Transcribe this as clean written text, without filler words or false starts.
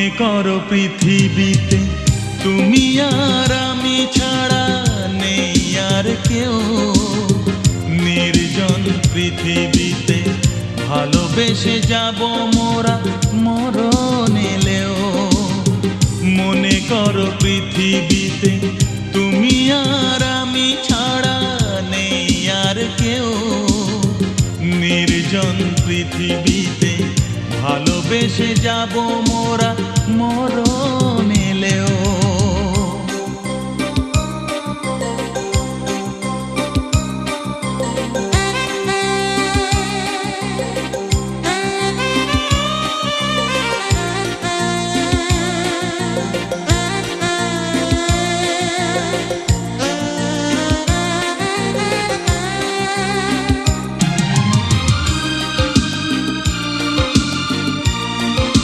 মনে করো পৃথিবীতে তুমি আর আমি ছাড়া নেই আর কেউ। নির্জন পৃথিবীতে ভালোবেসে যাব মোরা মরণ এলেও। মনে করো পৃথিবীতে তুমি আর আমি ছাড়া নেই আর কেউ। নির্জন পৃথিবীতে ভালোবেসে যাব মোরা মরণ